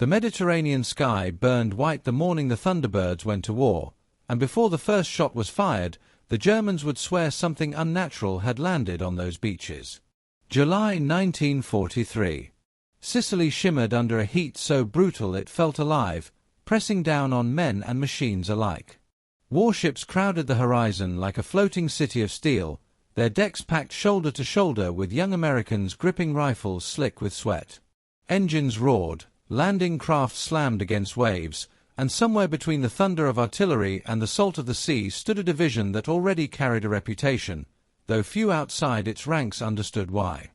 The Mediterranean sky burned white the morning the Thunderbirds went to war, and before the first shot was fired, the Germans would swear something unnatural had landed on those beaches. July 1943. Sicily shimmered under a heat so brutal it felt alive, pressing down on men and machines alike. Warships crowded the horizon like a floating city of steel, their decks packed shoulder to shoulder with young Americans gripping rifles slick with sweat. Engines roared, landing craft slammed against waves, and somewhere between the thunder of artillery and the salt of the sea stood a division that already carried a reputation, though few outside its ranks understood why.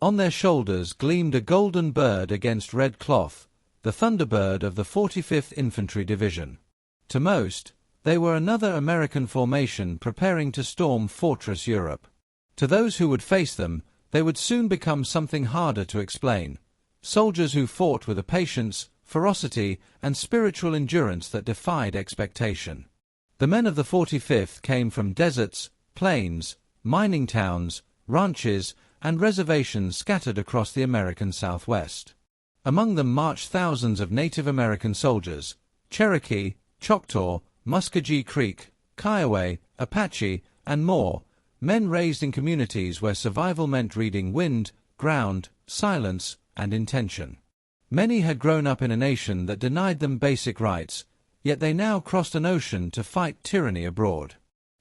On their shoulders gleamed a golden bird against red cloth, the Thunderbird of the 45th Infantry Division. To most, they were another American formation preparing to storm Fortress Europe. To those who would face them, they would soon become something harder to explain. Soldiers who fought with a patience, ferocity, and spiritual endurance that defied expectation. The men of the 45th came from deserts, plains, mining towns, ranches, and reservations scattered across the American Southwest. Among them marched thousands of Native American soldiers, Cherokee, Choctaw, Muscogee Creek, Kiowa, Apache, and more, men raised in communities where survival meant reading wind, ground, silence, and intention. Many had grown up in a nation that denied them basic rights, yet they now crossed an ocean to fight tyranny abroad.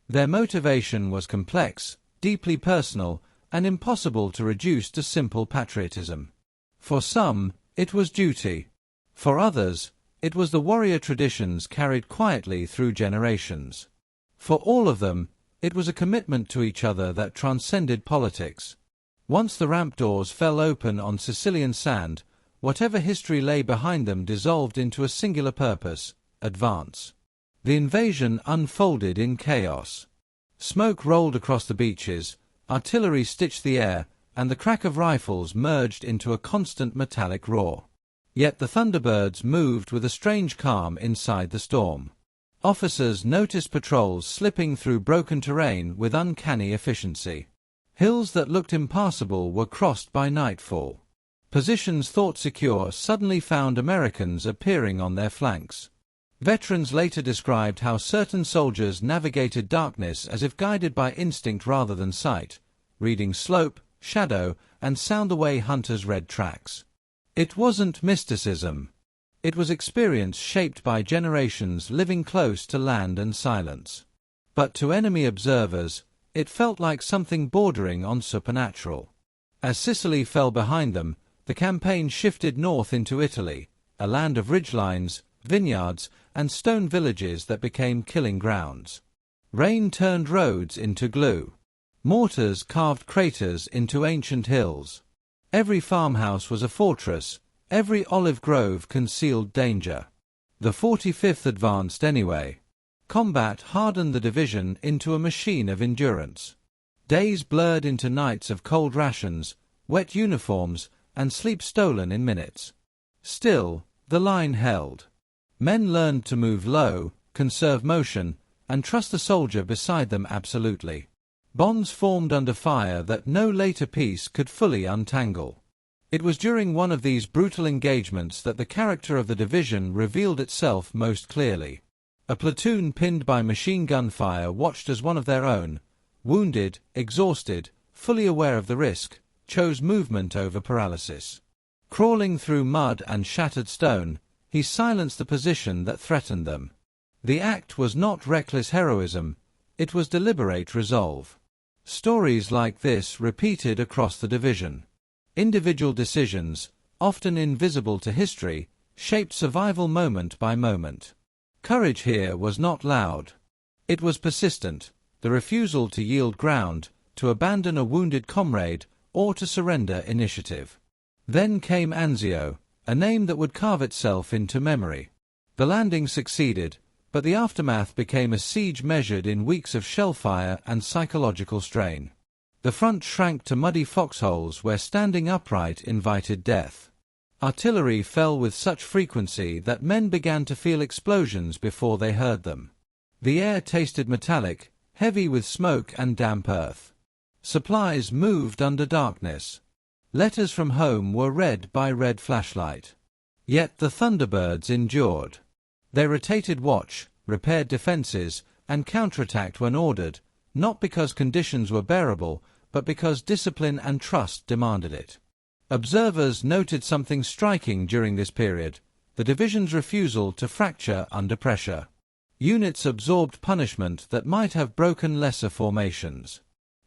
Their motivation was complex, deeply personal, and impossible to reduce to simple patriotism. For some, it was duty. For others, it was the warrior traditions carried quietly through generations. For all of them, it was a commitment to each other that transcended politics. Once the ramp doors fell open on Sicilian sand, whatever history lay behind them dissolved into a singular purpose: advance. The invasion unfolded in chaos. Smoke rolled across the beaches, artillery stitched the air, and the crack of rifles merged into a constant metallic roar. Yet the Thunderbirds moved with a strange calm inside the storm. Officers noticed patrols slipping through broken terrain with uncanny efficiency. Hills that looked impassable were crossed by nightfall. Positions thought secure suddenly found Americans appearing on their flanks. Veterans later described how certain soldiers navigated darkness as if guided by instinct rather than sight, reading slope, shadow, and sound the way hunters read tracks. It wasn't mysticism. It was experience shaped by generations living close to land and silence. But to enemy observers, it felt like something bordering on supernatural. As Sicily fell behind them, the campaign shifted north into Italy, a land of ridgelines, vineyards, and stone villages that became killing grounds. Rain turned roads into glue. Mortars carved craters into ancient hills. Every farmhouse was a fortress, every olive grove concealed danger. The 45th advanced anyway. Combat hardened the division into a machine of endurance. Days blurred into nights of cold rations, wet uniforms, and sleep stolen in minutes. Still, the line held. Men learned to move low, conserve motion, and trust the soldier beside them absolutely. Bonds formed under fire that no later peace could fully untangle. It was during one of these brutal engagements that the character of the division revealed itself most clearly. A platoon pinned by machine gun fire watched as one of their own, wounded, exhausted, fully aware of the risk, chose movement over paralysis. Crawling through mud and shattered stone, he silenced the position that threatened them. The act was not reckless heroism, it was deliberate resolve. Stories like this repeated across the division. Individual decisions, often invisible to history, shaped survival moment by moment. Courage here was not loud. It was persistent, the refusal to yield ground, to abandon a wounded comrade, or to surrender initiative. Then came Anzio, a name that would carve itself into memory. The landing succeeded, but the aftermath became a siege measured in weeks of shellfire and psychological strain. The front shrank to muddy foxholes where standing upright invited death. Artillery fell with such frequency that men began to feel explosions before they heard them. The air tasted metallic, heavy with smoke and damp earth. Supplies moved under darkness. Letters from home were read by red flashlight. Yet the Thunderbirds endured. They rotated watch, repaired defenses, and counterattacked when ordered, not because conditions were bearable, but because discipline and trust demanded it. Observers noted something striking during this period: the division's refusal to fracture under pressure. Units absorbed punishment that might have broken lesser formations.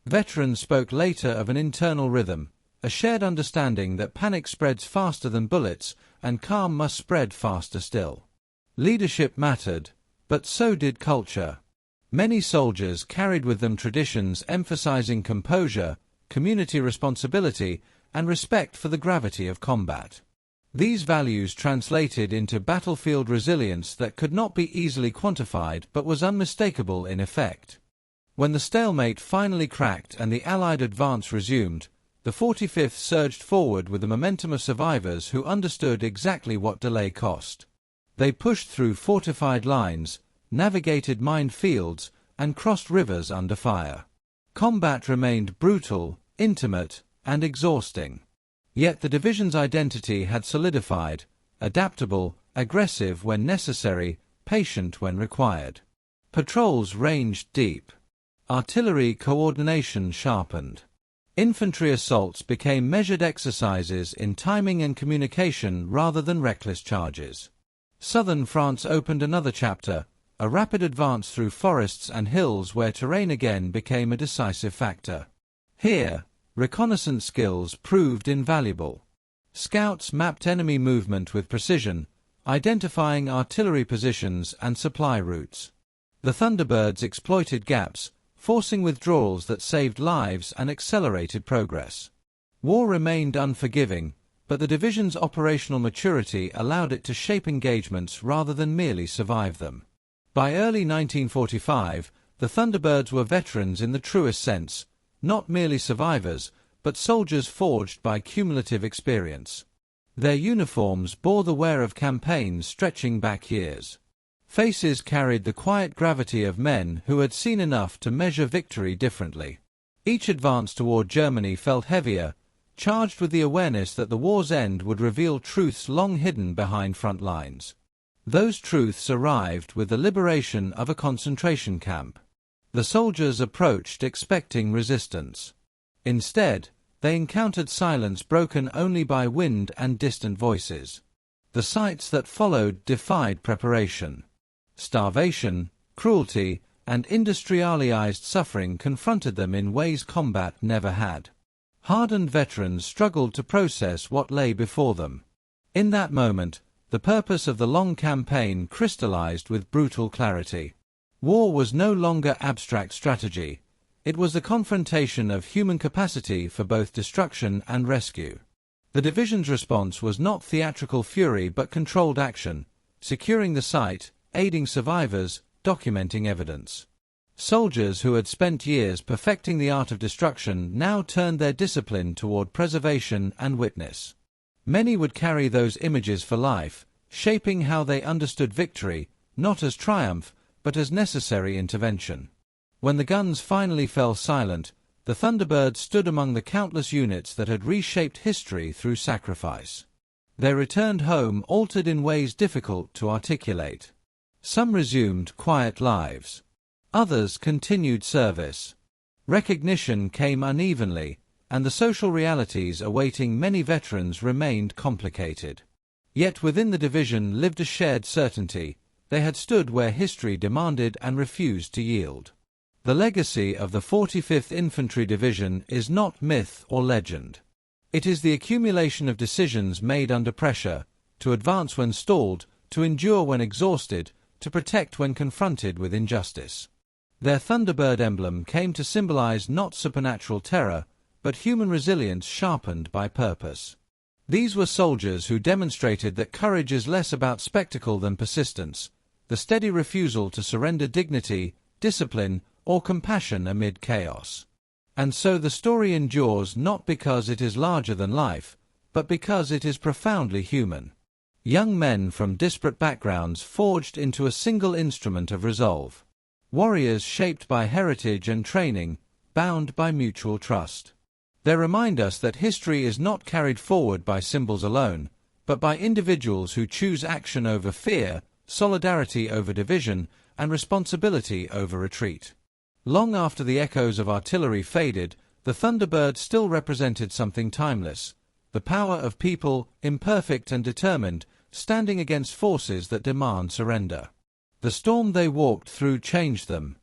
Veterans spoke later of an internal rhythm, a shared understanding that panic spreads faster than bullets, and calm must spread faster still. Leadership mattered, but so did culture. Many soldiers carried with them traditions emphasizing composure, community responsibility, and respect for the gravity of combat. These values translated into battlefield resilience that could not be easily quantified but was unmistakable in effect. When the stalemate finally cracked and the Allied advance resumed, the 45th surged forward with the momentum of survivors who understood exactly what delay cost. They pushed through fortified lines, navigated mined fields, and crossed rivers under fire. Combat remained brutal, intimate, and exhausting. Yet the division's identity had solidified: adaptable, aggressive when necessary, patient when required. Patrols ranged deep. Artillery coordination sharpened. Infantry assaults became measured exercises in timing and communication rather than reckless charges. Southern France opened another chapter, a rapid advance through forests and hills where terrain again became a decisive factor. Here, reconnaissance skills proved invaluable. Scouts mapped enemy movement with precision, identifying artillery positions and supply routes. The Thunderbirds exploited gaps, forcing withdrawals that saved lives and accelerated progress. War remained unforgiving, but the division's operational maturity allowed it to shape engagements rather than merely survive them. By early 1945, the Thunderbirds were veterans in the truest sense, not merely survivors, but soldiers forged by cumulative experience. Their uniforms bore the wear of campaigns stretching back years. Faces carried the quiet gravity of men who had seen enough to measure victory differently. Each advance toward Germany felt heavier, charged with the awareness that the war's end would reveal truths long hidden behind front lines. Those truths arrived with the liberation of a concentration camp. The soldiers approached expecting resistance. Instead, they encountered silence broken only by wind and distant voices. The sights that followed defied preparation. Starvation, cruelty, and industrialized suffering confronted them in ways combat never had. Hardened veterans struggled to process what lay before them. In that moment, the purpose of the long campaign crystallized with brutal clarity. War was no longer abstract strategy. It was the confrontation of human capacity for both destruction and rescue. The division's response was not theatrical fury but controlled action, securing the site, aiding survivors, documenting evidence. Soldiers who had spent years perfecting the art of destruction now turned their discipline toward preservation and witness. Many would carry those images for life, shaping how they understood victory, not as triumph, but as necessary intervention. When the guns finally fell silent, the Thunderbirds stood among the countless units that had reshaped history through sacrifice. They returned home altered in ways difficult to articulate. Some resumed quiet lives. Others continued service. Recognition came unevenly, and the social realities awaiting many veterans remained complicated. Yet within the division lived a shared certainty: they had stood where history demanded and refused to yield. The legacy of the 45th Infantry Division is not myth or legend. It is the accumulation of decisions made under pressure, to advance when stalled, to endure when exhausted, to protect when confronted with injustice. Their Thunderbird emblem came to symbolize not supernatural terror, but human resilience sharpened by purpose. These were soldiers who demonstrated that courage is less about spectacle than persistence, the steady refusal to surrender dignity, discipline, or compassion amid chaos. And so the story endures not because it is larger than life, but because it is profoundly human. Young men from disparate backgrounds forged into a single instrument of resolve. Warriors shaped by heritage and training, bound by mutual trust. They remind us that history is not carried forward by symbols alone, but by individuals who choose action over fear, solidarity over division, and responsibility over retreat. Long after the echoes of artillery faded, the Thunderbird still represented something timeless: the power of people, imperfect and determined, standing against forces that demand surrender. The storm they walked through changed them.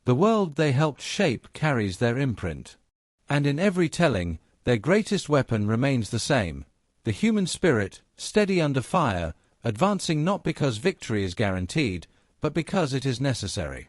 The world they helped shape carries their imprint. And in every telling, their greatest weapon remains the same: the human spirit, steady under fire, advancing not because victory is guaranteed, but because it is necessary.